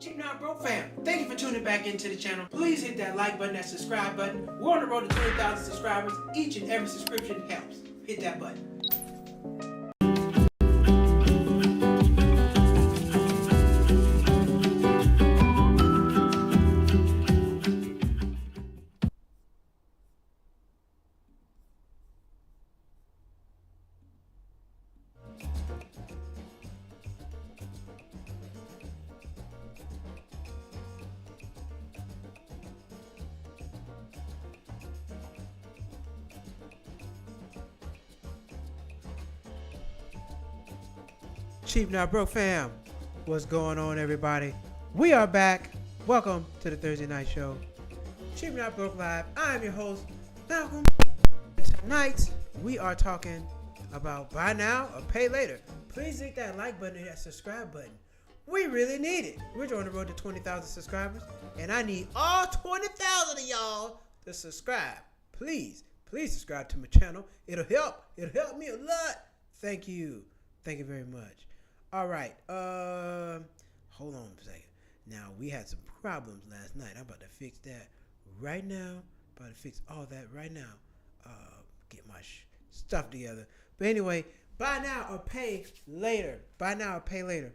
Cheap Not Broke fam, thank you for tuning back into the channel. Please hit that like button, that subscribe button. We're on the road to 20,000 subscribers. Each and every subscription helps. Hit that button. Cheap Not Broke fam, what's going on, everybody? We are back. Welcome to the Thursday night show, Cheap Not Broke Live. I am your host, Malcolm. Tonight we are talking about buy now or pay later. Please hit that like button and that subscribe button. We really need it. We're on the road to 20,000 subscribers, and I need all 20,000 of y'all to subscribe. Please subscribe to my channel. It'll help me a lot. Thank you very much. All right, hold on a second. Now, we had some problems last night. I'm about to fix that right now. About to fix all that right now. Get my stuff together. But anyway, buy now or pay later. Buy now or pay later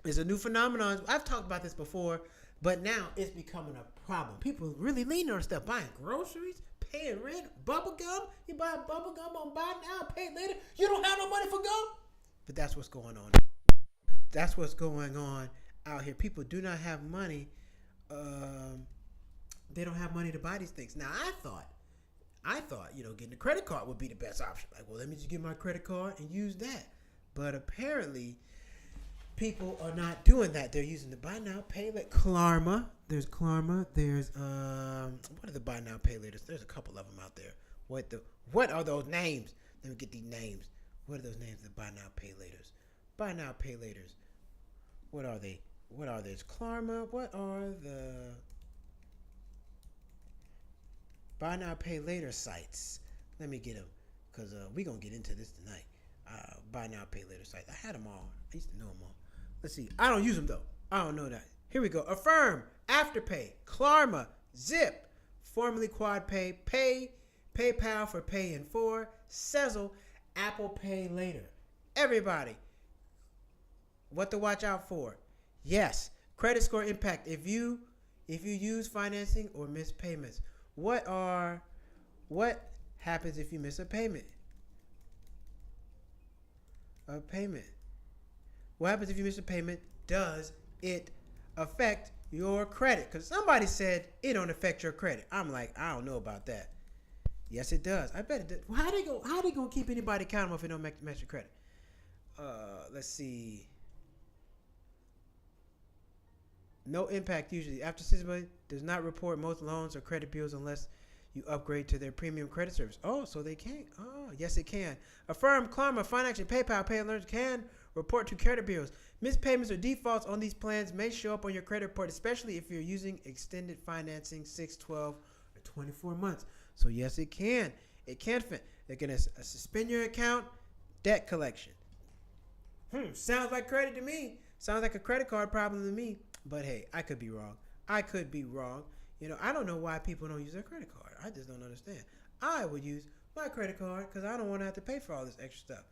is a new phenomenon. I've talked about this before, but now it's becoming a problem. People really leaning on stuff, buying groceries, paying rent, bubble gum. You buy bubble gum on buy now, pay later. You don't have no money for gum. But that's what's going on. That's what's going on out here. People do not have money. They don't have money to buy these things. Now, I thought, getting a credit card would be the best option. Like, well, let me just get my credit card and use that. But apparently, people are not doing that. They're using the buy now, pay later. Klarma. There's Klarma. There's what are the buy now, pay later? There's a couple of them out there. What are those names? Let me get these names. What are those names? The buy now, pay laters. Buy now, pay laters. What are they? It's Klarma. What are the buy now, pay later sites? Let me get them, because we're going to get into this tonight. Buy now, pay later sites. I had them all. I used to know them all. Let's see. I don't use them, though. I don't know that. Here we go. Affirm, Afterpay, Klarma, Zip, formerly QuadPay, PayPal for pay in 4, Sezzle, Apple Pay Later. Everybody, what to watch out for? Yes, credit score impact. If you use financing or miss payments, what happens if you miss a payment? What happens if you miss a payment? Does it affect your credit? Because somebody said it don't affect your credit. I'm like, I don't know about that. Yes, it does. I bet it does. Well, how they gonna keep anybody accountable if it don't match your credit? Let's see. No impact usually. After 6 months, does not report most loans or credit bills unless you upgrade to their premium credit service. Oh, so they can't. Oh, yes, it can. Affirm, Klarma, Financial, PayPal, Pay Alerts can report to credit bureaus. Missed payments or defaults on these plans may show up on your credit report, especially if you're using extended financing 6, 12, or 24 months. So, yes, it can. It can fit. They're going to suspend your account, debt collection. Sounds like credit to me. Sounds like a credit card problem to me. But, hey, I could be wrong. I don't know why people don't use their credit card. I just don't understand. I would use my credit card because I don't want to have to pay for all this extra stuff.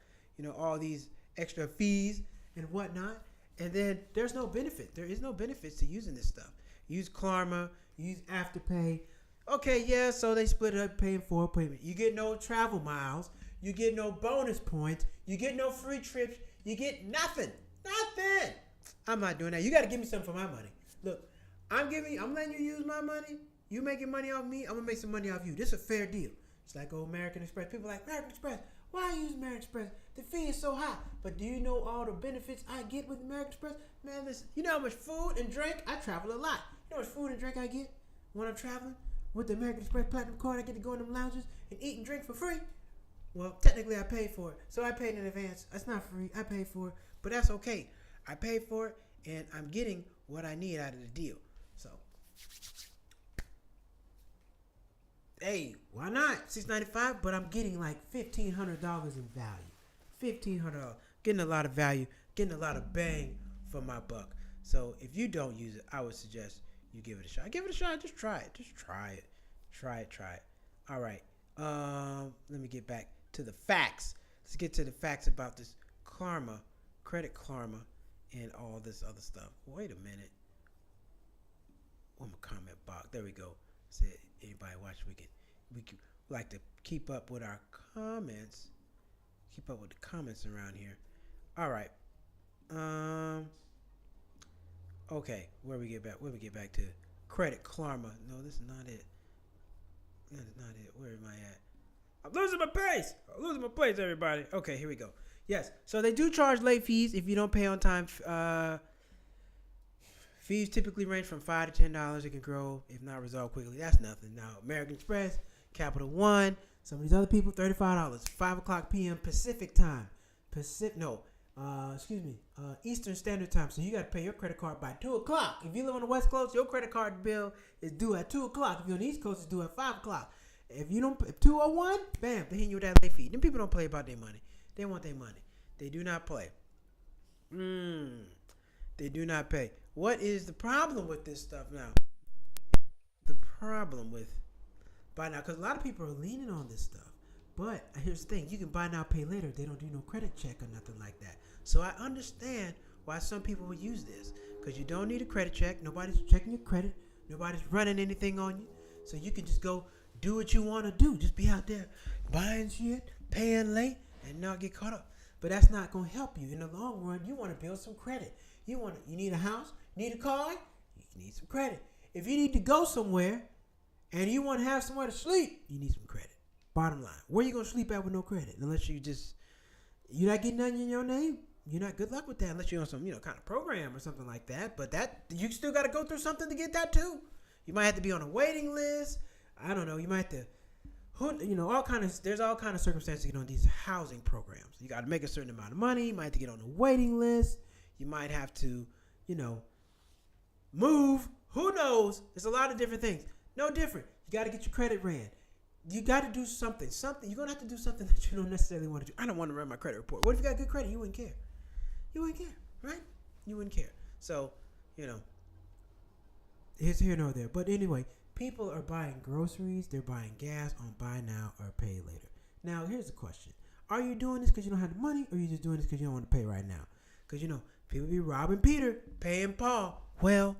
All these extra fees and whatnot. And then there's no benefit. There is no benefits to using this stuff. Use Klarma. Use Afterpay. Okay, yeah, so they split it up, paying for a payment. You get no travel miles. You get no bonus points. You get no free trips. You get nothing. Nothing. I'm not doing that. You got to give me something for my money. Look, I'm letting you use my money. You making money off me. I'm going to make some money off you. This is a fair deal. It's like American Express. People are like, American Express. Why use American Express? The fee is so high. But do you know all the benefits I get with American Express? Man, listen, you know how much food and drink? I travel a lot. You know how much food and drink I get when I'm traveling? With the American Express Platinum card, I get to go in them lounges and eat and drink for free. Well, technically, I paid for it. So I paid in advance. That's not free. I paid for it. But that's okay. I paid for it, and I'm getting what I need out of the deal. So, hey, why not? $695, but I'm getting like $1,500 in value. $1,500. Getting a lot of value. Getting a lot of bang for my buck. So if you don't use it, I would suggest you give it a shot. Give it a shot. Just try it. Just try it. Try it. All right. Let me get back to the facts. Let's get to the facts about this karma, credit karma, and all this other stuff. Wait a minute. One more comment box. There we go. Said anybody watch? We can like to keep up with our comments. Keep up with the comments around here. All right. Okay. Where we get back to credit karma. No, this is not it. That is not it. Where am I at? I'm losing my place, everybody. Okay, here we go. Yes. So they do charge late fees if you don't pay on time. Fees typically range from $5 to $10. It can grow if not resolved quickly. That's nothing. Now, American Express, Capital One, some of these other people, $35. 5 o'clock p.m. Pacific time. Eastern Standard Time. So you got to pay your credit card by 2 o'clock. If you live on the West Coast, your credit card bill is due at 2 o'clock. If you're on the East Coast, it's due at 5 o'clock. If 2:01, bam, they hit you with that late fee. Them people don't play about their money. They want their money. They do not play. They do not pay. What is the problem with this stuff now? The problem with buy now, because a lot of people are leaning on this stuff. But here's the thing. You can buy now, pay later. They don't do no credit check or nothing like that. So I understand why some people would use this. Because you don't need a credit check. Nobody's checking your credit. Nobody's running anything on you. So you can just go do what you want to do. Just be out there buying shit, paying late, and not get caught up. But that's not going to help you. In the long run, you want to build some credit. You need a house, need a car, you need some credit. If you need to go somewhere and you want to have somewhere to sleep, you need some credit. Bottom line, where you going to sleep at with no credit? Unless you're not getting nothing in your name, you're not good luck with that unless you're on some, kind of program or something like that. But that you still got to go through something to get that too. You might have to be on a waiting list. I don't know. You might have to, there's all kind of circumstances to get on these housing programs. You got to make a certain amount of money. You might have to get on a waiting list. You might have to, move. Who knows? There's a lot of different things. No different. You got to get your credit ran. You got to do something. You're going to have to do something that you don't necessarily want to do. I don't want to run my credit report. What if you got good credit? You wouldn't care. You wouldn't care, right? You wouldn't care. So, it's here nor there. But anyway, people are buying groceries. They're buying gas on buy now or pay later. Now, here's the question. Are you doing this because you don't have the money, or are you just doing this because you don't want to pay right now? Because, people be robbing Peter, paying Paul. Well,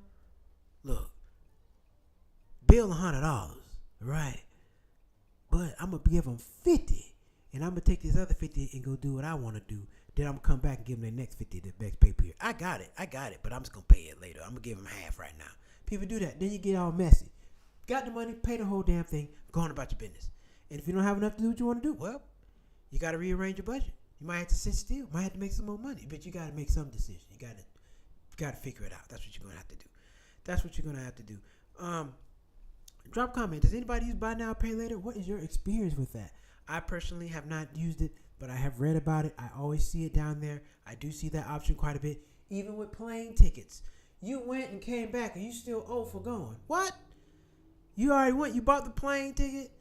look, bill $100, right? But I'm going to give them 50, and I'm going to take this other 50 and go do what I want to do. Then I'm going to come back and give them their next 50 the next pay period. I got it, but I'm just going to pay it later. I'm going to give them half right now. People do that. Then you get all messy. Got the money, pay the whole damn thing, go on about your business. And if you don't have enough to do what you want to do, well, you got to rearrange your budget. You might have to sit still. Might have to make some more money. But you got to make some decision. You got to figure it out. That's what you're going to have to do. Drop a comment. Does anybody use buy now, pay later? What is your experience with that? I personally have not used it, but I have read about it. I always see it down there. I do see that option quite a bit. Even with plane tickets. You went and came back and you still owe for going. What? You already went. You bought the plane ticket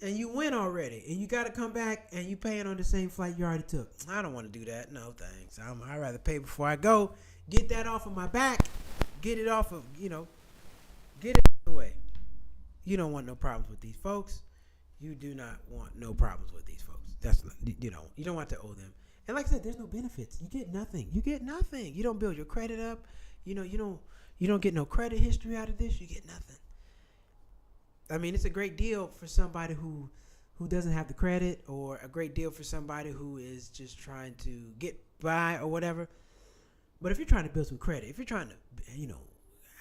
and you went already. And you got to come back and you paying on the same flight you already took. I don't want to do that. No, thanks. I'd rather pay before I go. Get that off of my back. Get it off of, get it out of the way. You don't want no problems with these folks. You do not want no problems with these folks. That's not, you don't want to owe them. And like I said, there's no benefits. You get nothing. You don't build your credit up. You don't get no credit history out of this. You get nothing. I mean, it's a great deal for somebody who doesn't have the credit, or a great deal for somebody who is just trying to get by or whatever. But if you're trying to build some credit, if you're trying to,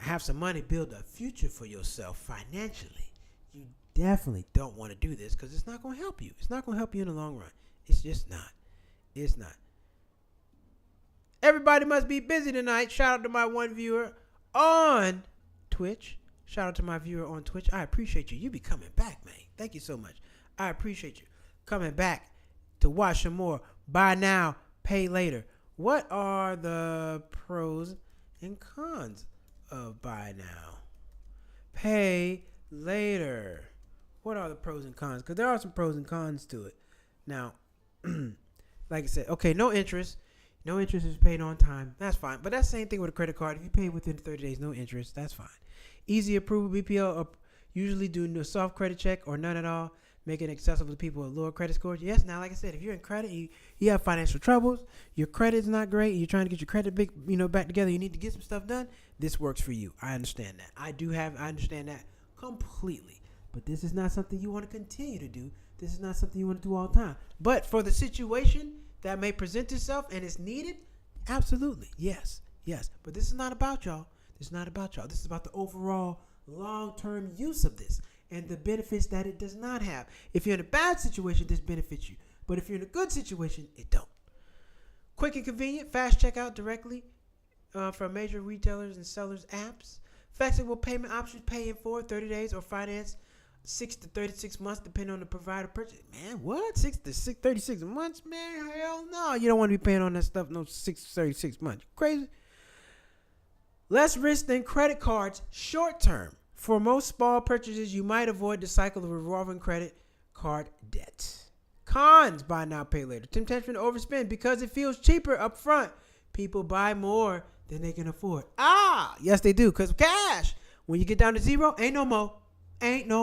have some money, build a future for yourself financially, you definitely don't want to do this because it's not going to help you. It's not going to help you in the long run. It's just not. It's not. Everybody must be busy tonight. Shout out to my one viewer on Twitch. Shout out to my viewer on Twitch. I appreciate you. You be coming back, man. Thank you so much. I appreciate you coming back to watch some more buy now, pay later. What are the pros and cons of buy now, pay later? What are the pros and cons? Because there are some pros and cons to it. Now, like I said, okay, no interest. No interest is paid on time. That's fine. But that's the same thing with a credit card. If you pay within 30 days, no interest, that's fine. Easy approval. BPL usually do no soft credit check or none at all, making it accessible to people with lower credit scores. Yes, now, like I said, if you're in credit, you have financial troubles, your credit's not great, you're trying to get your credit back together, you need to get some stuff done, this works for you. I understand that. I understand that completely. But this is not something you want to continue to do. This is not something you want to do all the time. But for the situation that may present itself and is needed, absolutely, yes. But this is not about y'all. This is not about y'all. This is about the overall long-term use of this and the benefits that it does not have. If you're in a bad situation, this benefits you. But if you're in a good situation, it don't. Quick and convenient, fast checkout directly from major retailers and sellers apps. Flexible payment options, pay in 30 days or finance 6 to 36 months, depending on the provider purchase. Man, what? 6 to 36 months? Man, hell no. You don't want to be paying on that stuff no 6 to 36 months. Crazy. Less risk than credit cards short term. For most small purchases, you might avoid the cycle of revolving credit card debt. Cons: buy now, pay later. Temptation to overspend because it feels cheaper up front. People buy more than they can afford. Yes, they do. Because cash, when you get down to zero, ain't no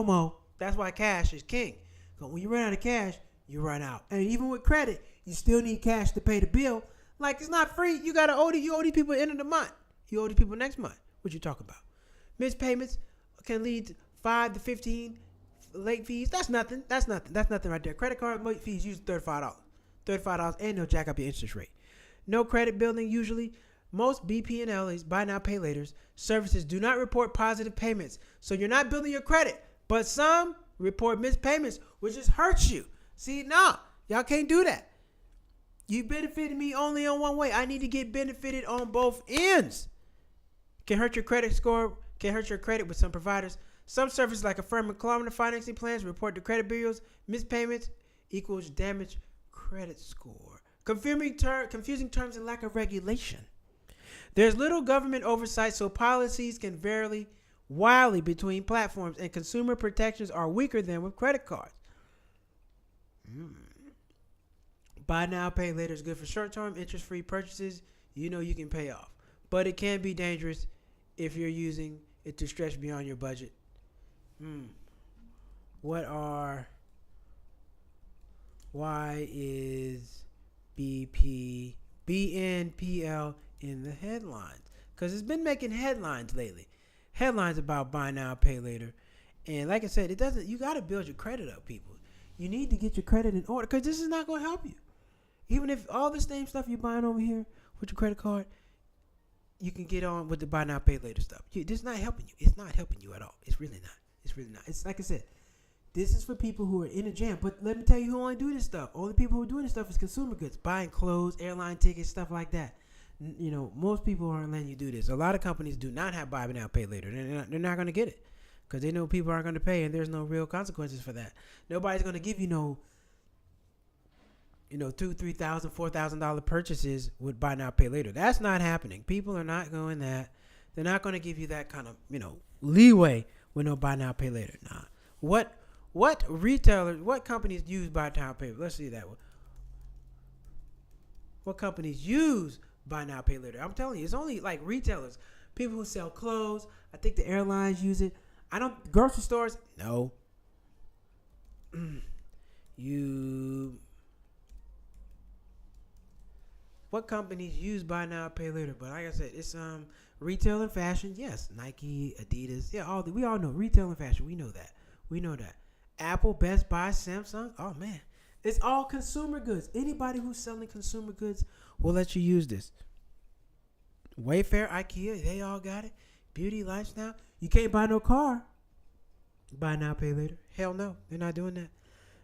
more. That's why cash is king. Because when you run out of cash, you run out. And even with credit, you still need cash to pay the bill. Like, it's not free. You got to owe you owe these people at the end of the month. You owe these people next month. What you talking about? Missed payments can lead to 5 to 15 late fees. That's nothing right there. Credit card late fees usually $35 and they'll jack up your interest rate. No credit building usually. Most BNPLs, buy now, pay later, services do not report positive payments. So you're not building your credit. But some report missed payments, which just hurts you. See, no, y'all can't do that. You benefited me only on one way. I need to get benefited on both ends. Can hurt your credit score, can hurt your credit with some providers. Some services like Affirm and Klarna financing plans report the credit bureaus. Missed payments equals damaged credit score. Confusing terms and lack of regulation. There's little government oversight, so policies can vary wildly between platforms, and consumer protections are weaker than with credit cards. Buy now, pay later is good for short-term, interest-free purchases. You know you can pay off. But it can be dangerous if you're using it to stretch beyond your budget. Why is BNPL in the headlines? Because it's been making headlines lately. Headlines about buy now, pay later. And like I said, you got to build your credit up, people. You need to get your credit in order because this is not going to help you. Even if all the same stuff you're buying over here with your credit card, you can get on with the buy now, pay later stuff. This is not helping you. It's not helping you at all. It's really not. It's like I said, this is for people who are in a jam. But let me tell you who only do this stuff. Only people who are doing this stuff is consumer goods, buying clothes, airline tickets, stuff like that. Most people aren't letting you do this. A lot of companies do not have buy now, pay later. They're not going to get it because they know people aren't going to pay, and there's no real consequences for that. Nobody's going to give you $2,000, $3,000, $4,000 purchases with buy now, pay later. That's not happening. People are not going that. They're not going to give you that kind of leeway with no buy now, pay later. Nah. What retailers? What companies use buy now, pay later? Let's see that one. What companies use buy now, pay later? I'm telling you, it's only like retailers, people who sell clothes. I think the airlines use it. Grocery stores, no. What companies use buy now, pay later? But like I said, it's retail and fashion. Yes, Nike, Adidas. Yeah, we all know retail and fashion. We know that. Apple, Best Buy, Samsung. Oh man, it's all consumer goods. Anybody who's selling consumer goods will let you use this. Wayfair, IKEA, they all got it. Beauty, lifestyle. You can't buy no car. Buy now, pay later. Hell no, they're not doing that.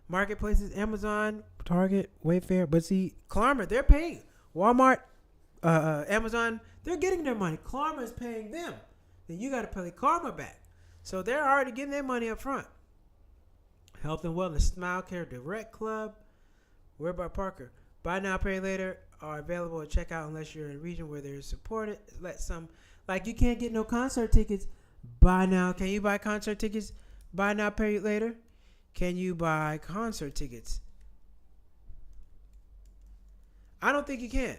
Marketplaces, Amazon, Target, Wayfair. But see, Klarna, they're paying. Walmart, Amazon, they're getting their money. Klarna is paying them. Then you got to pay Klarna back. So they're already getting their money up front. Health and Wellness, Smile Care, Direct Club, Whereby Parker. Buy now, pay later are available at checkout unless you're in a region where they're supported. You can't get no concert tickets. Buy now. Can you buy concert tickets? Buy now, pay later. Can you buy concert tickets? I don't think you can.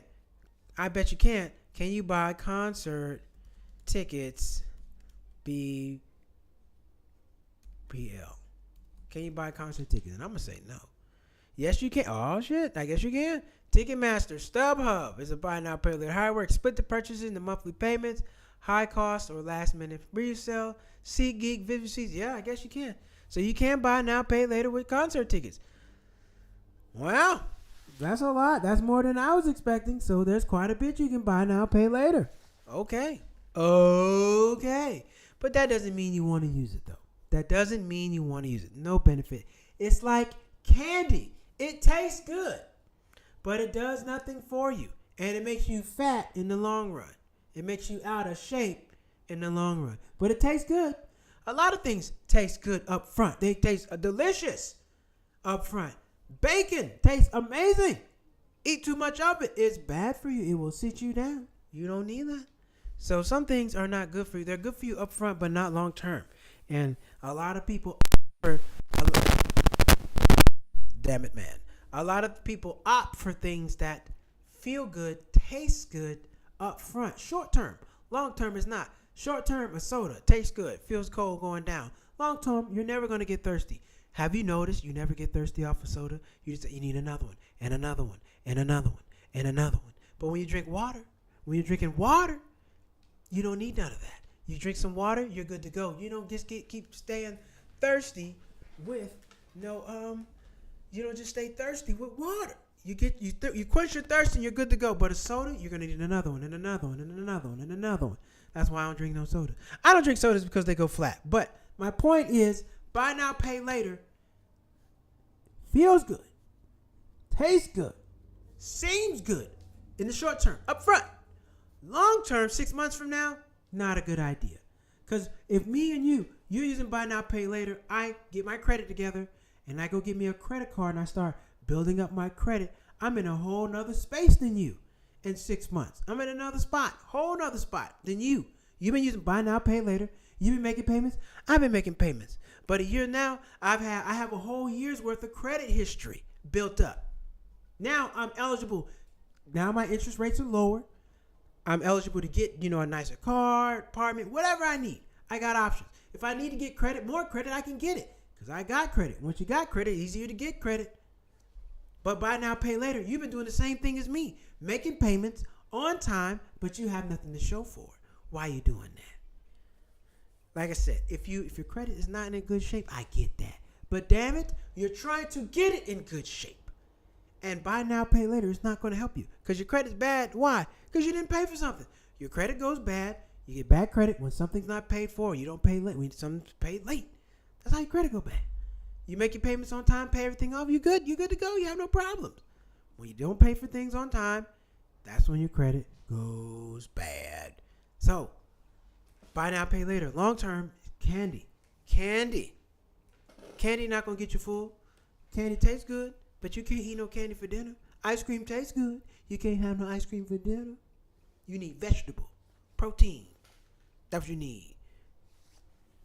I bet you can't. Can you buy concert tickets BPL? Can you buy concert tickets? And I'm going to say no. Yes, you can. Oh, shit. I guess you can. Ticketmaster, StubHub is a buy now, pay later. How it works. Split the purchases into monthly payments, high cost or last minute resale. SeatGeek, Vivid Seats. Yeah, I guess you can. So you can buy now, pay later with concert tickets. Well, that's a lot. That's more than I was expecting. So there's quite a bit you can buy now, pay later. Okay. But that doesn't mean you want to use it, though. That doesn't mean you want to use it. No benefit. It's like candy. It tastes good, but it does nothing for you. And it makes you fat in the long run. It makes you out of shape in the long run. But it tastes good. A lot of things taste good up front. They taste delicious up front. Bacon tastes amazing. Eat too much of it, it's bad for you. It will sit you down. You don't need that. So some things are not good for you. They're good for you up front, but not long term. And a lot of people damn it, man. A lot of people opt for things that feel good, taste good up front. Short term. Long term is not. Short term, a soda tastes good, feels cold going down. Long term, you're never going to get thirsty. Have you noticed you never get thirsty off a soda? You need another one, and another one, and another one, and another one. But when you drink water, when you're drinking water, you don't need none of that. You drink some water, you're good to go. You don't just keep staying thirsty with you don't just stay thirsty with water. You quench your thirst and you're good to go. But a soda, you're gonna need another one and another one and another one and another one. That's why I don't drink no soda. I don't drink sodas because they go flat. But my point is, buy now, pay later. Feels good, tastes good, seems good in the short term, up front. Long term, 6 months from now, not a good idea. Because if me and you're using buy now, pay later, I get my credit together and I go get me a credit card and I start building up my credit, I'm in a whole nother space than you in 6 months. I'm in another spot, whole nother spot than you. You've been using buy now, pay later. You've been making payments. I've been making payments. But a year now, I have a whole year's worth of credit history built up. Now I'm eligible. Now my interest rates are lower. I'm eligible to get, a nicer car, apartment, whatever I need. I got options. If I need to get credit, more credit, I can get it. Because I got credit. Once you got credit, it's easier to get credit. But buy now, pay later, you've been doing the same thing as me. Making payments on time, but you have nothing to show for it. Why are you doing that? Like I said, if your credit is not in a good shape, I get that. But damn it, you're trying to get it in good shape. And buy now, pay later is not going to help you. Because your credit's bad. Why? Because you didn't pay for something. Your credit goes bad. You get bad credit when something's not paid for. You don't pay late when something's paid late. That's how your credit go bad. You make your payments on time, pay everything off, you good. You good to go. You have no problems. When you don't pay for things on time, that's when your credit goes bad. So, buy now, pay later. Long term, candy. Candy not going to get you full. Candy tastes good, but you can't eat no candy for dinner. Ice cream tastes good. You can't have no ice cream for dinner. You need vegetable, protein. That's what you need.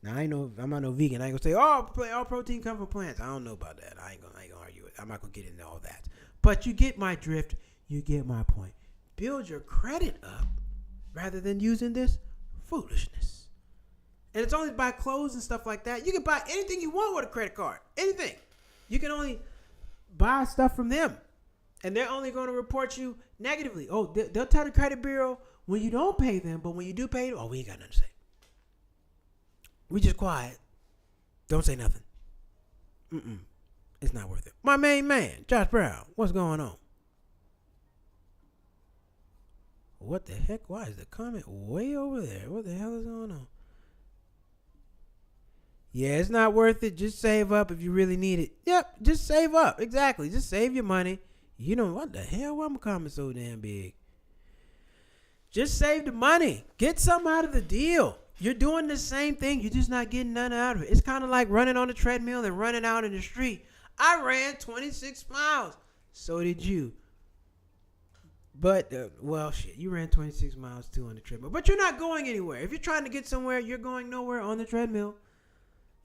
Now, I'm not no vegan. I ain't going to say, all protein comes from plants. I don't know about that. I ain't gonna argue it. I'm not going to get into all that. But you get my drift. You get my point. Build your credit up rather than using this foolishness. And it's only buy clothes and stuff like that. You can buy anything you want with a credit card. Anything. You can only buy stuff from them. And they're only going to report you negatively. Oh, they'll tell the credit bureau when you don't pay them. But when you do pay them, we ain't got nothing to say. We just quiet. Don't say nothing. It's not worth it. My main man, Josh Brown. What's going on? What the heck? Why is the comment way over there? What the hell is going on? Yeah, it's not worth it. Just save up if you really need it. Yep, just save up. Exactly. Just save your money. You know what the hell? Why am I comment so damn big? Just save the money. Get something out of the deal. You're doing the same thing. You're just not getting none out of it. It's kind of like running on the treadmill and running out in the street. I ran 26 miles. So did you. But, you ran 26 miles too on the treadmill. But you're not going anywhere. If you're trying to get somewhere, you're going nowhere on the treadmill.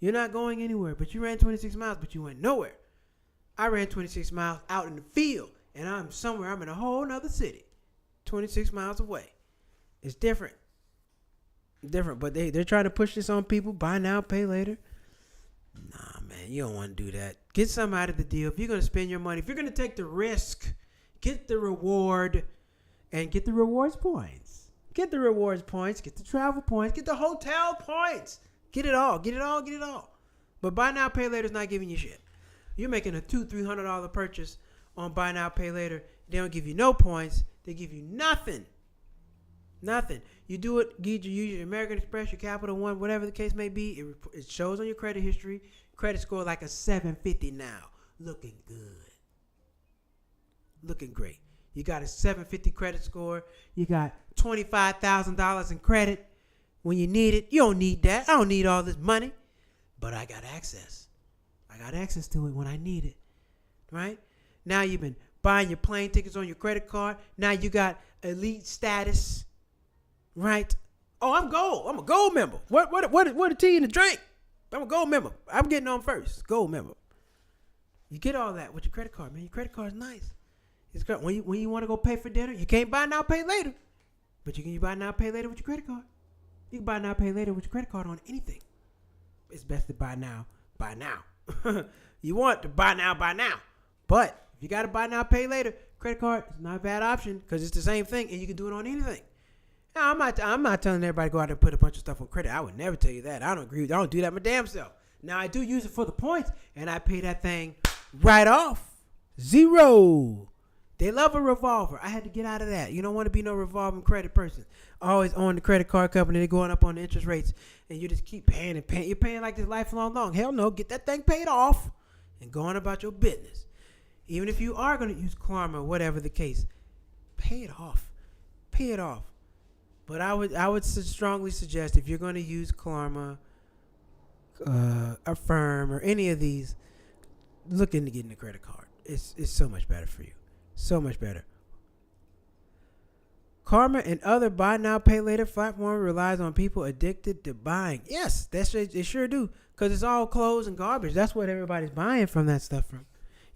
You're not going anywhere. But you ran 26 miles, but you went nowhere. I ran 26 miles out in the field. And I'm in a whole nother city. 26 miles away. It's different. But they're trying to push this on people. Buy now, pay later. Nah, man, you don't want to do that. Get something out of the deal. If you're going to spend your money, if you're going to take the risk, get the reward and get the rewards points. Get the rewards points. Get the travel points. Get the hotel points. Get it all. Get it all. Get it all. But buy now, pay later is not giving you shit. You're making a $200-$300 purchase on buy now, pay later. They don't give you no points. They give you nothing. Nothing. You do it, use your American Express, your Capital One, whatever the case may be. It shows on your credit history. Credit score like a 750 now. Looking good. Looking great. You got a 750 credit score. You got $25,000 in credit when you need it. You don't need that. I don't need all this money. But I got access. I got access to it when I need it. Right? Now you've been buying your plane tickets on your credit card. Now you got elite status. Right? Oh, I'm gold. I'm a gold member. What a tea and a drink? I'm a gold member. I'm getting on first. Gold member. You get all that with your credit card, man. Your credit card is nice. It's great. When you want to go pay for dinner, you can't buy now, pay later. But you can buy now, pay later with your credit card. You can buy now, pay later with your credit card on anything. It's best to buy now, buy now. You want to buy now, buy now. But if you got to buy now, pay later, credit card is not a bad option because it's the same thing and you can do it on anything. Now, I'm not telling everybody to go out there and put a bunch of stuff on credit. I would never tell you that. I don't agree with that. I don't do that my damn self. Now, I do use it for the points, and I pay that thing right off. 0. They love a revolver. I had to get out of that. You don't want to be no revolving credit person. Always on the credit card company. They're going up on the interest rates, and you just keep paying and paying. You're paying like this lifelong long. Hell no. Get that thing paid off and go on about your business. Even if you are going to use Klarma, whatever the case, pay it off. Pay it off. But I would strongly suggest if you're going to use Klarma, Affirm, or any of these, look into getting a credit card. It's so much better for you. So much better. Karma and other buy now, pay later platform relies on people addicted to buying. Yes, they sure do. Because it's all clothes and garbage. That's what everybody's buying from that stuff from.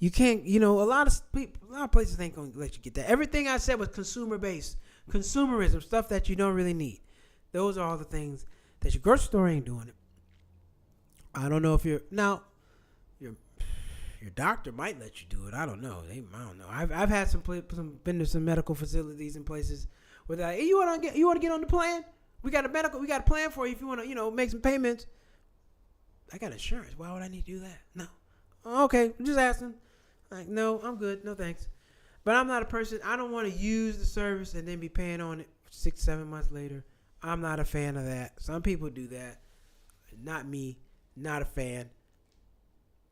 You can't, a lot of places ain't going to let you get that. Everything I said was consumer-based. Consumerism, stuff that you don't really need. Those are all the things that your grocery store ain't doing it. I don't know if your doctor might let you do it. I don't know. I don't know. I've had been to some medical facilities and places where they're like, hey, you want to get on the plan? We got a plan for you if you want to, make some payments. I got insurance. Why would I need to do that? No. Okay, I'm just asking. Like, no, I'm good. No thanks. But I'm not a person, I don't want to use the service and then be paying on it 6-7 months later. I'm not a fan of that. Some people do that. Not me. Not a fan.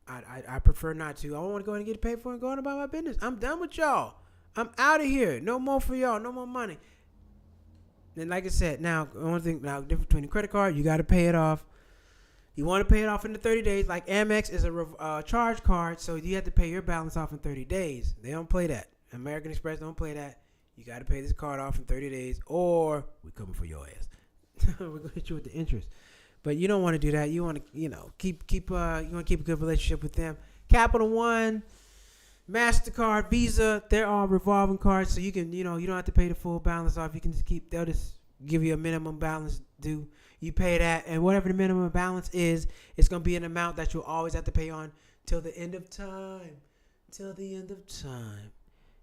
I prefer not to. I want to go ahead and get paid for and go on about my business. I'm done with y'all. I'm out of here. No more for y'all. No more money. And like I said, now, difference between the credit card, you got to pay it off. You want to pay it off in the 30 days. Like Amex is a charge card, so you have to pay your balance off in 30 days. They don't play that. American Express don't play that. You got to pay this card off in 30 days, or we're coming for your ass. We're going to hit you with the interest. But you don't want to do that. You want to, keep you want to keep a good relationship with them. Capital One, MasterCard, Visa, they're all revolving cards, so you can, you don't have to pay the full balance off. You can just they'll just give you a minimum balance due. You pay that, and whatever the minimum balance is, it's going to be an amount that you'll always have to pay on till the end of time. Till the end of time.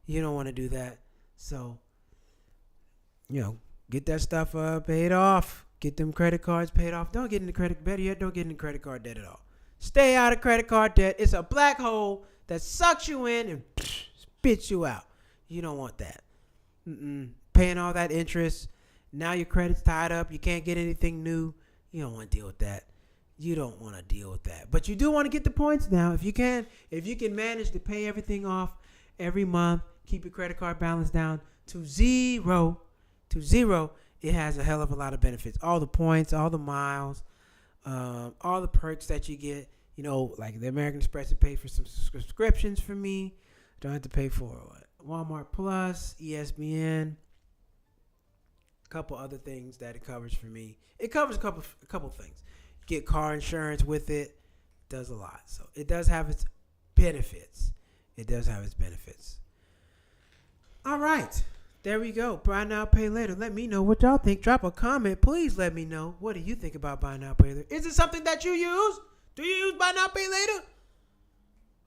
You don't want to do that. So, get that stuff paid off. Get them credit cards paid off. Don't get into better yet, don't get into credit card debt at all. Stay out of credit card debt. It's a black hole that sucks you in and spits you out. You don't want that. Paying all that interest. Now your credit's tied up. You can't get anything new. You don't want to deal with that. You don't want to deal with that. But you do want to get the points now. If you can manage to pay everything off every month, keep your credit card balance down to zero, it has a hell of a lot of benefits. All the points, all the miles, all the perks that you get. Like the American Express would pay for some subscriptions for me. Don't have to pay for Walmart Plus, ESPN, a couple other things that it covers for me. It covers a couple things. Get car insurance with it. Does a lot. So it does have its benefits. All right. There we go. Buy now, pay later. Let me know what y'all think. Drop a comment. Please let me know. What do you think about buy now, pay later? Is it something that you use? Do you use buy now, pay later?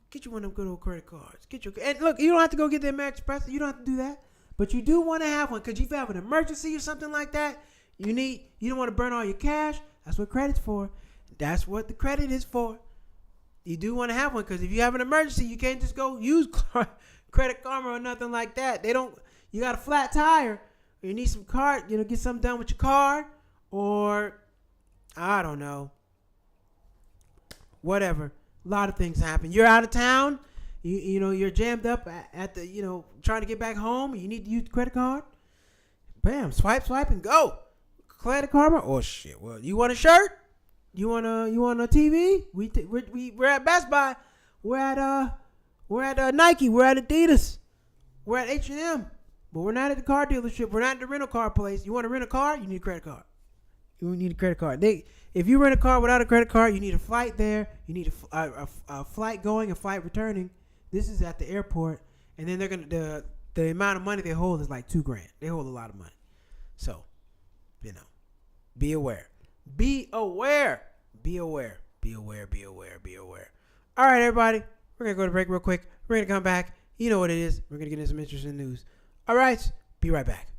Get you one of them good old credit cards. And look, you don't have to go get the American Express. You don't have to do that. But you do want to have one because if you have an emergency or something like that, you don't want to burn all your cash. That's what credit's for. That's what the credit is for. You do want to have one because if you have an emergency, you can't just go use Credit Karma or nothing like that. You got a flat tire. Or you need some card, get something done with your car. Or, I don't know. Whatever. A lot of things happen. You're out of town. You're jammed up at the, trying to get back home. You need to use the credit card. Bam, swipe, and go. Credit Karma. Oh shit. Well, you want a shirt? You want a TV? We're at Best Buy. We're at Nike. We're at Adidas. We're at H&M. But we're not at the car dealership. We're not at the rental car place. You want to rent a car? You need a credit card. You need a credit card. If you rent a car without a credit card, you need a flight there. You need a flight going, a flight returning. This is at the airport, and then they're gonna the amount of money they hold is like $2,000. They hold a lot of money, so be aware. Be aware. Be aware. Be aware. Be aware. Be aware. All right, everybody, we're gonna go to break real quick. We're gonna come back. You know what it is. We're gonna get into some interesting news. All right, be right back.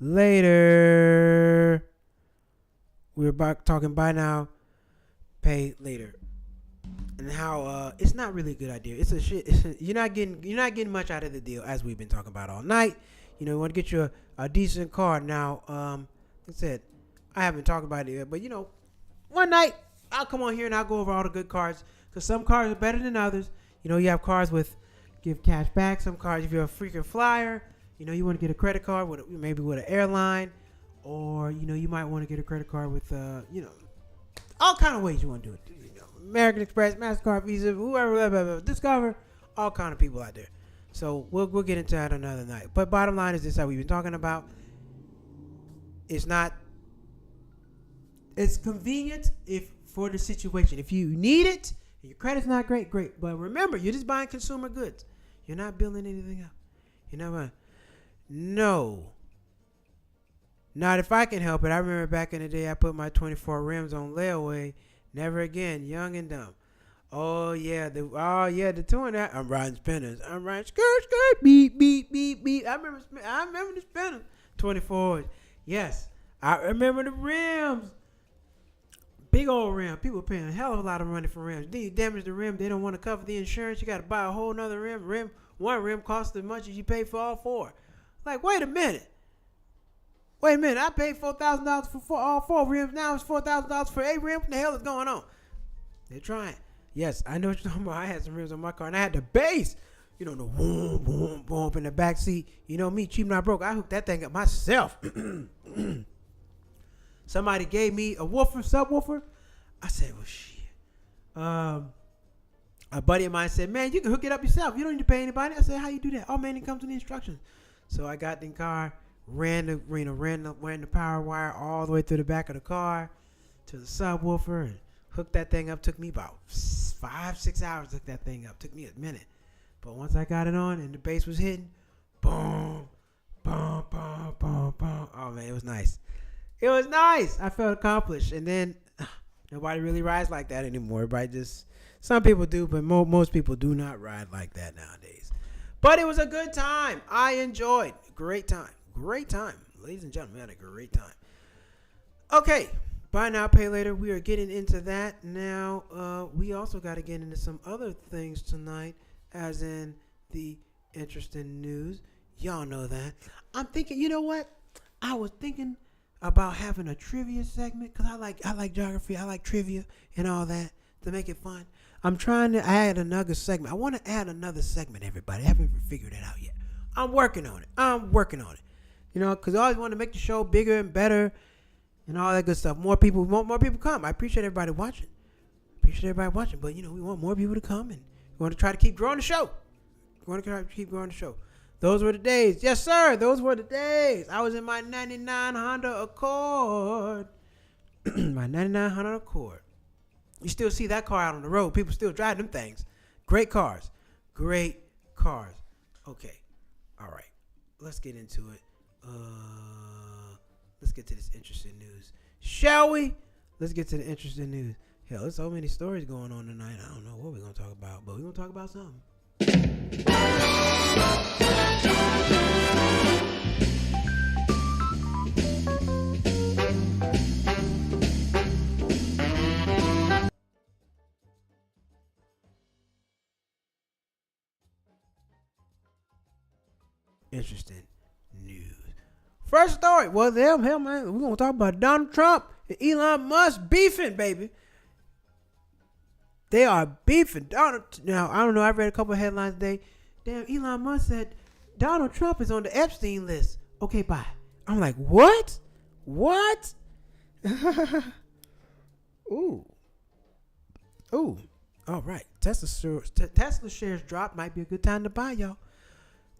Later. We're about talking buy now, pay later, and how it's not really a good idea. It's a shit. You're not getting much out of the deal, as we've been talking about all night. You want to get you a decent car. Now, like I said, I haven't talked about it yet, but one night I'll come on here and I'll go over all the good cars because some cars are better than others. You have cars with give cash back. Some cars, if you're a freaking flyer. You want to get a credit card maybe with an airline, or you might want to get a credit card with all kind of ways you want to do it. American Express, MasterCard, Visa, whoever, Discover, all kind of people out there. So we'll get into that another night. But bottom line is this: how we've been talking about. It's convenient for the situation. If you need it, and your credit's not great. But remember, you're just buying consumer goods. You're not building anything up. You're not buying. No. Not if I can help it. I remember back in the day I put my 24 rims on layaway. Never again. Young and dumb. Oh yeah. The touring that. I'm riding spinners. I'm riding skirt. Beep, beep, beep, beep. I remember the spinners. 24s. Yes. I remember the rims. Big old rim. People paying a hell of a lot of money for rims. Then you damage the rim. They don't want to cover the insurance. You got to buy a whole nother rim. One rim costs as much as you pay for all four. Like, wait a minute. I paid $4,000 for all four rims. Now it's $4,000 for a rim. What the hell is going on? They're trying. Yes, I know what you're talking about. I had some rims on my car, and I had the bass. The boom, boom, boom in the back seat. Me, cheap not broke. I hooked that thing up myself. Somebody gave me a subwoofer. I said, well, shit. A buddy of mine said, man, you can hook it up yourself. You don't need to pay anybody. I said, how you do that? Oh, man, it comes with the instructions. So I got in the car, ran the power wire all the way through the back of the car to the subwoofer and hooked that thing up. Took me about 5-6 hours to hook that thing up. Took me a minute. But once I got it on and the bass was hitting, boom, boom, boom, boom, boom. Oh, man, it was nice. It was nice. I felt accomplished. And then nobody really rides like that anymore. Some people do, but most people do not ride like that nowadays. But it was a good time. I enjoyed. Great time. Ladies and gentlemen, we had a great time. Okay. Buy now, pay later. We are getting into that now. We also got to get into some other things tonight, as in the interesting news. Y'all know that. I'm thinking, you know what? I was thinking about having a trivia segment because I like geography. I like trivia and all that to make it fun. I'm trying to add another segment. I want to add another segment, everybody. I haven't figured it out yet. I'm working on it. You know, because I always want to make the show bigger and better and all that good stuff. More people come. I appreciate everybody watching. But, you know, we want more people to come, and we want to try to keep growing the show. Those were the days. Yes, sir. Those were the days. I was in my 99 Honda Accord. You still see that car out on the road. People still drive them things. Great cars. Okay. All right. Let's get into it. Let's get to this interesting news. Shall we? Let's get to the interesting news. Hell, there's so many stories going on tonight. I don't know what we're going to talk about, but we're going to talk about something. Interesting news. First story. Well, hell, man, we're going to talk about Donald Trump and Elon Musk beefing, baby. They are beefing. Now, I don't know. I read a couple of headlines today. Damn, Elon Musk said Donald Trump is on the Epstein list. Okay, bye. I'm like, what? Ooh. All right. Tesla shares drop. Might be a good time to buy, y'all.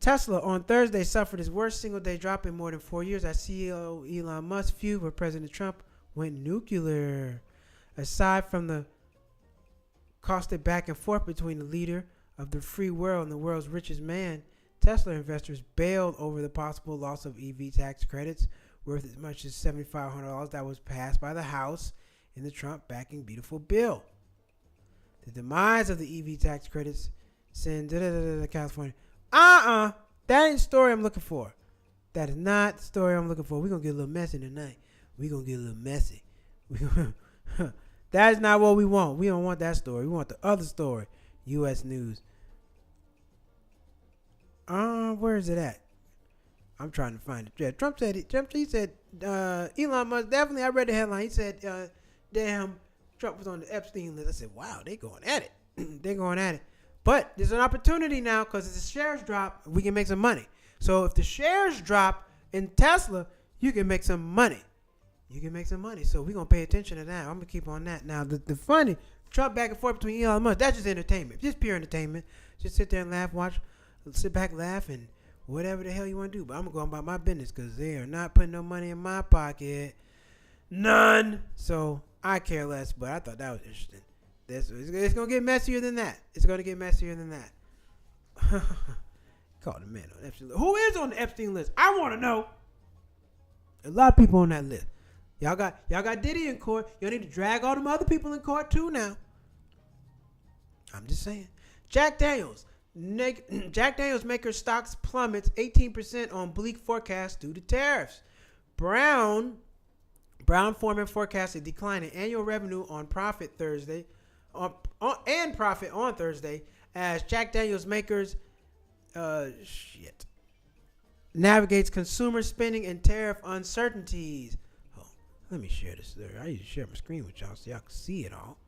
Tesla on Thursday suffered its worst single-day drop in more than 4 years as CEO Elon Musk's feud with President Trump went nuclear. Aside from the costed back and forth between the leader of the free world and the world's richest man, Tesla investors bailed over the possible loss of EV tax credits worth as much as $7,500 that was passed by the House in the Trump-backing beautiful bill. The demise of the EV tax credits send California. That ain't the story I'm looking for. That is not the story I'm looking for. We're going to get a little messy tonight. That is not what we want. We don't want that story. We want the other story. U.S. News. Where is it at? I'm trying to find it. Yeah, Trump said, Elon Musk, definitely, I read the headline. He said, damn, Trump was on the Epstein list. I said, wow, they going at it. But there's an opportunity now because if the shares drop, we can make some money. So if the shares drop in Tesla, you can make some money. So we're going to pay attention to that. I'm going to keep on that. Now, the funny, Trump back and forth between Elon Musk, that's just entertainment. Just pure entertainment. Just sit there and laugh, sit back, laugh, and whatever the hell you want to do. But I'm going to go about my business because they are not putting no money in my pocket. None. So I care less, but I thought that was interesting. It's going to get messier than that. Call the man on Epstein list. Who is on the Epstein list? I want to know. A lot of people on that list. Y'all got Diddy in court. Y'all need to drag all them other people in court too now. I'm just saying. Jack Daniels maker stocks plummets 18% on bleak forecast due to tariffs. Brown-Forman forecasts a decline in annual revenue on profit on Thursday as Jack Daniels makers navigates consumer spending and tariff uncertainties. Oh, let me share this there. I need to share my screen with y'all so y'all can see it all.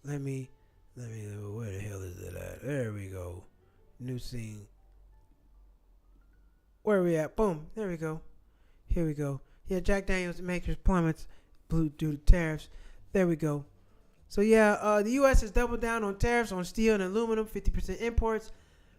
Let me where the hell is it at? There we go. New scene. Where are we at? Boom. There we go. Here we go. Yeah, Jack Daniels makers plummets due to tariffs. There we go. So the U.S. has doubled down on tariffs on steel and aluminum, 50% imports,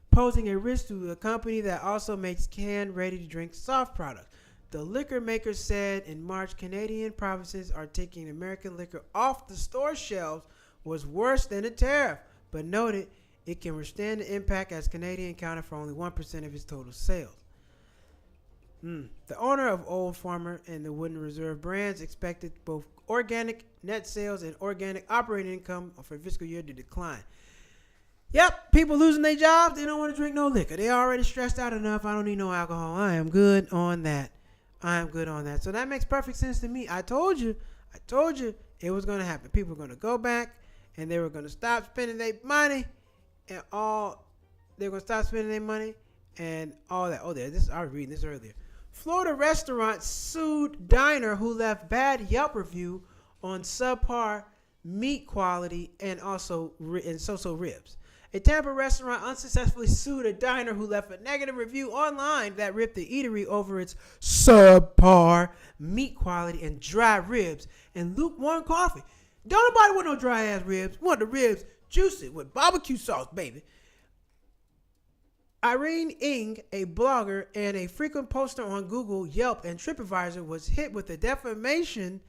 posing a risk to a company that also makes canned, ready-to-drink soft products. The liquor maker said in March, Canadian provinces are taking American liquor off the store shelves was worse than a tariff, but noted it can withstand the impact as Canadian accounted for only 1% of its total sales. The owner of Old Farmer and the Wooden Reserve brands expected both organic net sales and organic operating income for fiscal year to decline. Yep, people losing their jobs, they don't want to drink no liquor. They already stressed out enough. I don't need no alcohol. I am good on that. So that makes perfect sense to me. I told you it was going to happen. People were going to go back and they were going to stop spending their money and all. They were going to stop spending their money and all that. I was reading this earlier. Florida restaurant sued diner who left bad Yelp review on subpar meat quality, and also so-so ribs. A Tampa restaurant unsuccessfully sued a diner who left a negative review online that ripped the eatery over its subpar meat quality and dry ribs and lukewarm coffee. Don't nobody want no dry ass ribs. Want the ribs juicy with barbecue sauce, baby. Irene Ng, a blogger and a frequent poster on Google, Yelp, and TripAdvisor, was hit with a defamation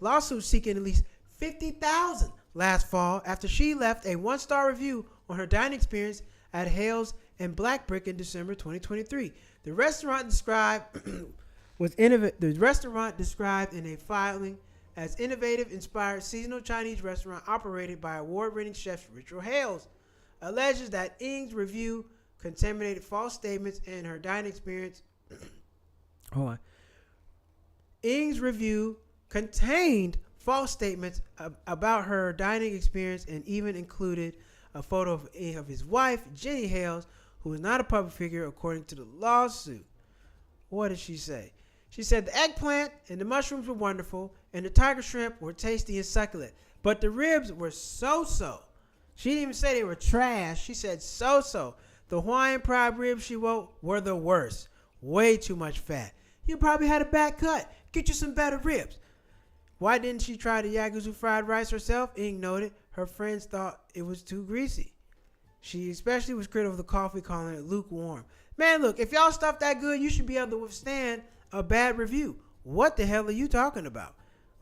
lawsuit seeking at least $50,000 last fall after she left a one-star review on her dining experience at Hales and Black Brick in December 2023. The restaurant described in a filing as innovative, inspired seasonal Chinese restaurant operated by award-winning chef Richard Hales, alleges that Ng's review contaminated false statements in her dining experience. Hold on. Ng's review contained false statements about her dining experience and even included a photo of his wife, Jenny Hales, who is not a public figure according to the lawsuit. What did she say? She said the eggplant and the mushrooms were wonderful and the tiger shrimp were tasty and succulent, but the ribs were so-so. She didn't even say they were trash. She said so-so. The Hawaiian prime ribs, she wrote, were the worst. Way too much fat. You probably had a bad cut. Get you some better ribs. Why didn't she try the Yakuza fried rice herself? Ng noted her friends thought it was too greasy. She especially was critical of the coffee, calling it lukewarm. Man, look, if y'all stuff that good, you should be able to withstand a bad review. What the hell are you talking about?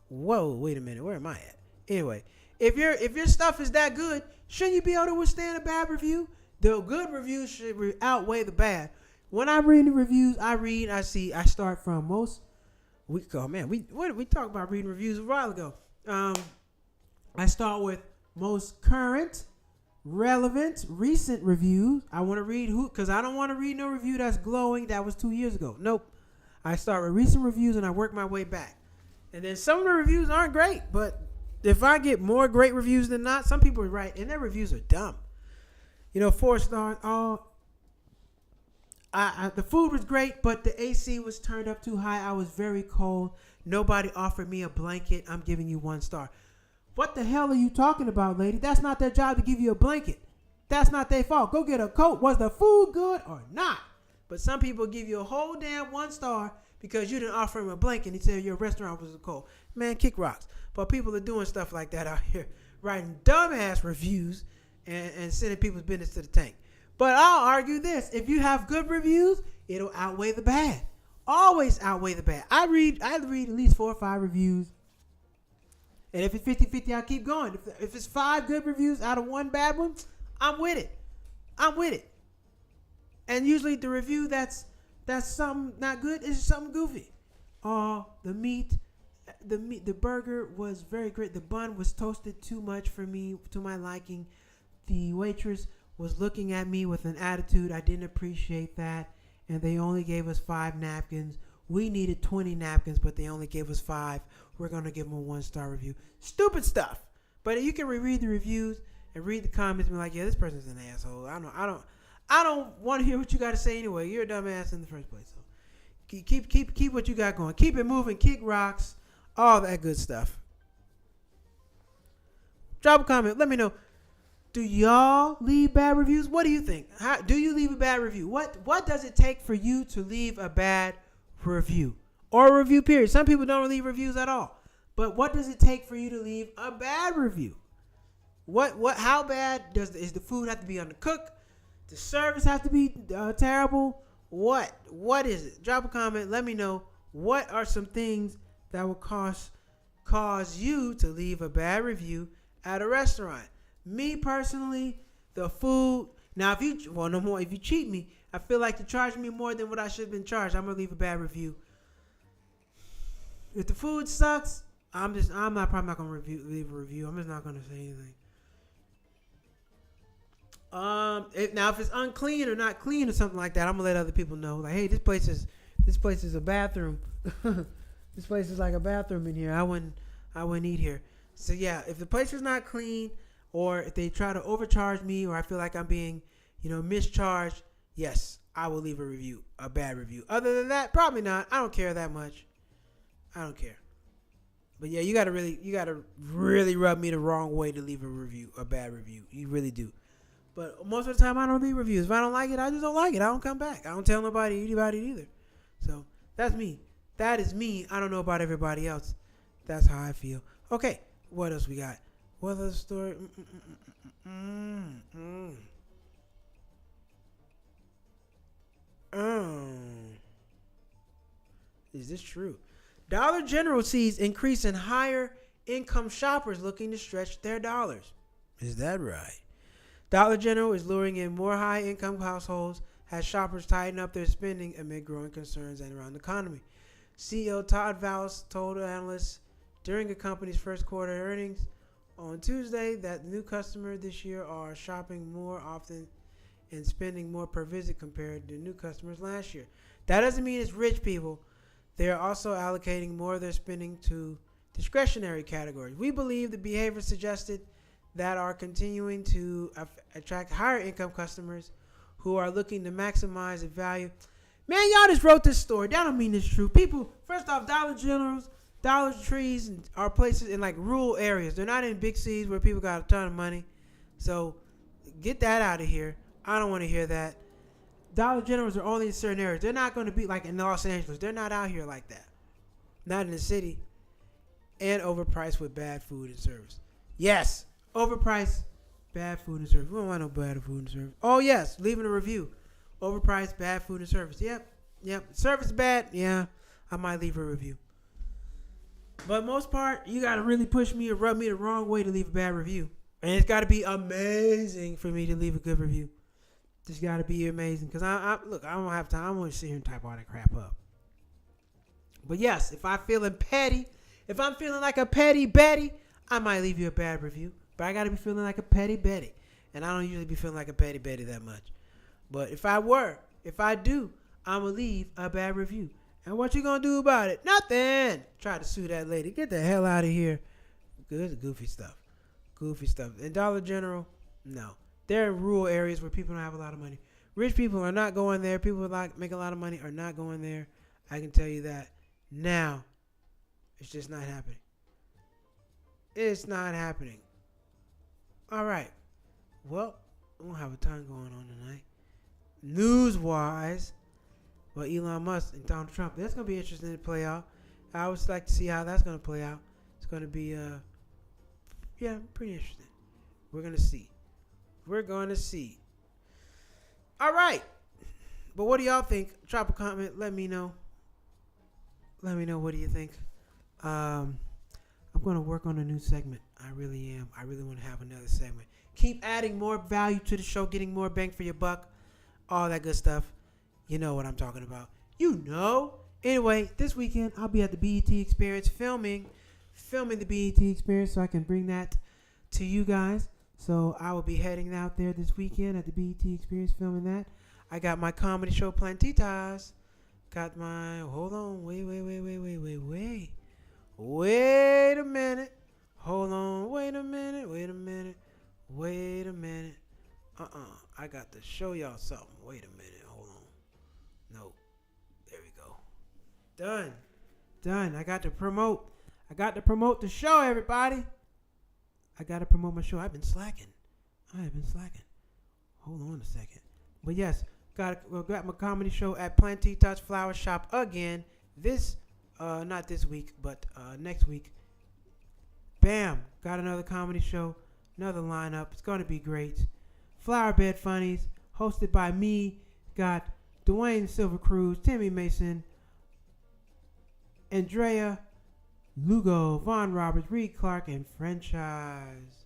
Whoa, wait a minute. Where am I at? Anyway, if your stuff is that good, shouldn't you be able to withstand a bad review? The good reviews should outweigh the bad. When I read the reviews, I start from most. We talked about reading reviews a while ago. I start with most current, relevant, recent reviews. I want to read because I don't want to read no review that's glowing that was 2 years ago. Nope. I start with recent reviews and I work my way back. And then some of the reviews aren't great, but if I get more great reviews than not, some people are right and their reviews are dumb. 4 stars. The food was great, but the AC was turned up too high. I was very cold. Nobody offered me a blanket. I'm giving you 1 star. What the hell are you talking about, lady? That's not their job to give you a blanket. That's not their fault. Go get a coat. Was the food good or not? But some people give you a whole damn 1 star because you didn't offer them a blanket and tell your restaurant was cold. Man, kick rocks. But people are doing stuff like that out here, writing dumbass reviews and sending people's business to the tank. But I'll argue this. If you have good reviews, it'll outweigh the bad. Always outweigh the bad. I read at least 4 or 5 reviews. And if it's 50-50, I'll keep going. If it's 5 good reviews out of 1 bad one, I'm with it. And usually the review that's something not good is something goofy. The burger was very great. The bun was toasted too much for me, to my liking. The waitress was looking at me with an attitude. I didn't appreciate that. And they only gave us 5 napkins. We needed 20 napkins, but they only gave us 5. We're going to give them a 1-star review. Stupid stuff. But you can reread the reviews and read the comments and be like, yeah, this person's an asshole. I don't want to hear what you got to say anyway. You're a dumbass in the first place. So keep what you got going. Keep it moving. Kick rocks. All that good stuff. Drop a comment. Let me know. Do y'all leave bad reviews? What do you think? How do you leave a bad review? What does it take for you to leave a bad review? Or a review period. Some people don't leave reviews at all. But what does it take for you to leave a bad review? How bad does the food have to be undercooked? The service have to be terrible? What is it? Drop a comment. Let me know. What are some things that will cause you to leave a bad review at a restaurant? Me personally, the food. Now, if you cheat me, I feel like you're charging me more than what I should have been charged. I'm gonna leave a bad review. If the food sucks, probably not gonna leave a review. I'm just not gonna say anything. If it's unclean or not clean or something like that, I'm gonna let other people know. Like, hey, this place is a bathroom. This place is like a bathroom in here. I wouldn't eat here. So yeah, if the place is not clean, or if they try to overcharge me, or I feel like I'm being, mischarged, yes, I will leave a bad review. Other than that, probably not. I don't care that much. I don't care. But yeah, you gotta really rub me the wrong way to leave a bad review. You really do. But most of the time, I don't leave reviews. If I don't like it, I just don't like it. I don't come back. I don't tell anybody either. So that's me. That is me. I don't know about everybody else. That's how I feel. Okay, what else we got? What other story? Is this true? Dollar General sees increase in higher income shoppers looking to stretch their dollars. Is that right? Dollar General is luring in more high income households as shoppers tighten up their spending amid growing concerns around the economy. CEO Todd Vallis told analysts during the company's first quarter earnings on Tuesday that new customers this year are shopping more often and spending more per visit compared to new customers last year. That doesn't mean it's rich people. They are also allocating more of their spending to discretionary categories. We believe the behavior suggested that are continuing to attract higher income customers who are looking to maximize the value. Man, y'all just wrote this story. That don't mean it's true. People, first off, Dollar Generals, Dollar Trees are places in like rural areas. They're not in big cities where people got a ton of money. So get that out of here. I don't want to hear that. Dollar Generals are only in certain areas. They're not going to be like in Los Angeles. They're not out here like that. Not in the city. And overpriced with bad food and service. Yes, overpriced, bad food and service. We don't want no bad food and service. Oh, yes, leaving a review. Overpriced, bad food and service. Yep. Service bad. Yeah, I might leave a review. But most part, you got to really push me or rub me the wrong way to leave a bad review. And it's got to be amazing for me to leave a good review. It's got to be amazing. Because, look, I don't have time. I'm going to sit here and type all that crap up. But, yes, if I'm feeling petty, if I'm feeling like a petty Betty, I might leave you a bad review. But I got to be feeling like a petty Betty. And I don't usually be feeling like a petty Betty that much. But if I do, I'm going to leave a bad review. And what you going to do about it? Nothing. Try to sue that lady. Get the hell out of here. Good, goofy stuff. And Dollar General, no. They're in rural areas where people don't have a lot of money. Rich people are not going there. People who make a lot of money are not going there. I can tell you that now. It's just not happening. It's not happening. All right. Well, we don't have a ton going on tonight. News-wise, well, Elon Musk and Donald Trump, that's going to be interesting to play out. I always like to see how that's going to play out. It's going to be, pretty interesting. We're going to see. All right. But what do y'all think? Drop a comment. Let me know. What do you think? I'm going to work on a new segment. I really am. I really want to have another segment. Keep adding more value to the show, getting more bang for your buck, all that good stuff. You know what I'm talking about. You know. Anyway, this weekend I'll be at the BET Experience filming the BET Experience so I can bring that to you guys. So I will be heading out there this weekend at the BET Experience filming that. I got my comedy show Plantitas. Got my, hold on, wait a minute. Hold on, wait a minute. I got to show y'all something. Wait a minute, hold on. No, there we go. Done. I got to promote the show, everybody. I got to promote my show. I've been slacking. Hold on a second. But yes, got my comedy show at Plantitas Flower Shop again. Not this week, but next week. Bam! Got another comedy show, another lineup. It's going to be great. Flower Bed Funnies, hosted by me. Got Dwayne Silver Cruz, Timmy Mason, Andrea Lugo, Vaughn Roberts, Reed Clark, and Franchise.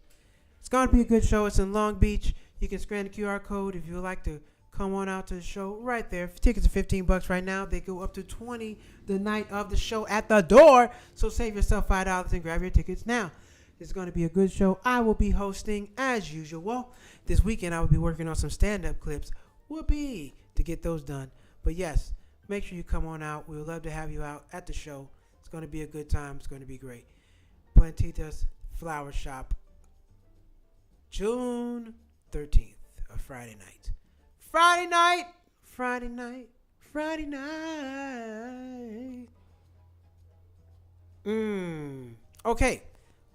It's going to be a good show. It's in Long Beach. You can scan the QR code if you would like to come on out to the show right there. Tickets are $15 right now. They go up to $20 the night of the show at the door. So save yourself $5 and grab your tickets now. It's going to be a good show. I will be hosting as usual. This weekend I will be working on some stand-up clips. Whoopee! To get those done. But yes, make sure you come on out. We would love to have you out at the show. It's going to be a good time. It's going to be great. Plantitas Flower Shop, June 13th, a Friday night. Friday night. Okay,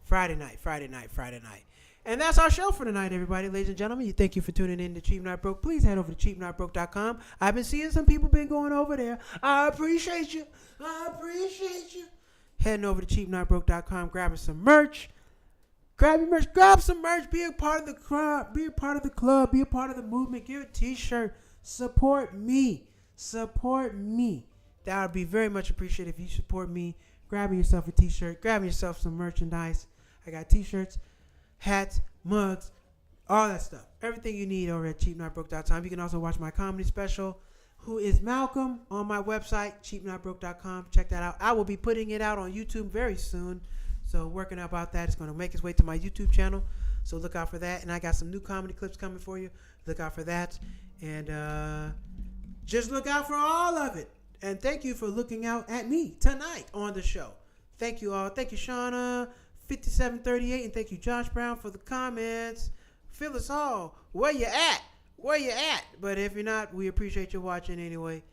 Friday night. And that's our show for tonight, everybody. Ladies and gentlemen, thank you for tuning in to Cheap Not Broke. Please head over to cheapnotbroke.com. I've been seeing some people been going over there. I appreciate you. Heading over to cheapnotbroke.com, grabbing some merch. Grab your merch. Grab some merch. Be a part of the crowd. Be a part of the club. Be a part of the movement. Get a t-shirt. Support me. That would be very much appreciated if you support me. Grabbing yourself a t-shirt. Grabbing yourself some merchandise. I got t-shirts, hats, mugs, all that stuff. Everything you need over at cheapnotbroke.com. You can also watch my comedy special, Who is Malcolm, on my website, cheapnotbroke.com. Check that out. I will be putting it out on YouTube very soon. So working about that. It's going to make its way to my YouTube channel. So look out for that. And I got some new comedy clips coming for you. Look out for that. And just look out for all of it. And thank you for looking out at me tonight on the show. Thank you all. Thank you, Shauna, 5738. And thank you, Josh Brown, for the comments. Fill us all. Where you at? But if you're not, we appreciate you watching anyway.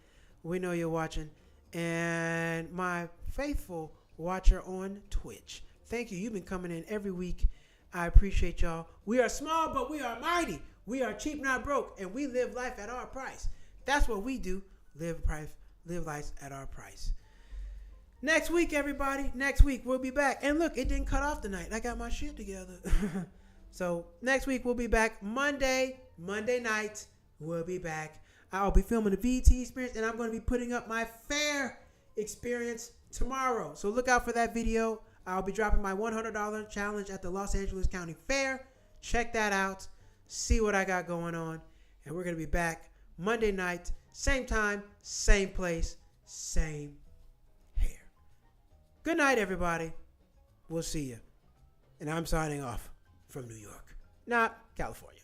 We know you're watching. And my faithful watcher on Twitch, thank you. You've been coming in every week. I appreciate y'all. We are small, but we are mighty. We are cheap, not broke, and we live life at our price. That's what we do. Live life at our price. Next week, everybody. Next week, we'll be back. And look, it didn't cut off tonight. I got my shit together. So next week, we'll be back Monday night. We'll be back. I'll be filming the VT experience, and I'm going to be putting up my fair experience tomorrow. So look out for that video. I'll be dropping my $100 challenge at the Los Angeles County Fair. Check that out. See what I got going on. And we're going to be back Monday night, same time, same place, same hair. Good night, everybody. We'll see you. And I'm signing off from New York, not California.